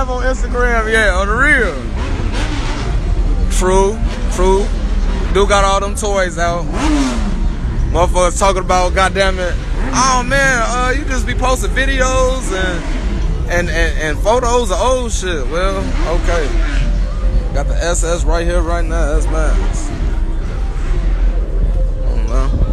live on Instagram yet, on the real. True. Do got all them toys out. Motherfuckers talking about, goddamn it. Oh man, you just be posting videos and photos of old shit. Well, okay. Got the SS right here, right now. That's nice. I don't know.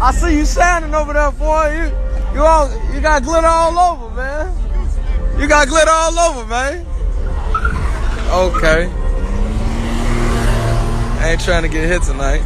I see you shining over there, boy. You got glitter all over, man. You got glitter all over, man. Okay. I ain't trying to get hit tonight.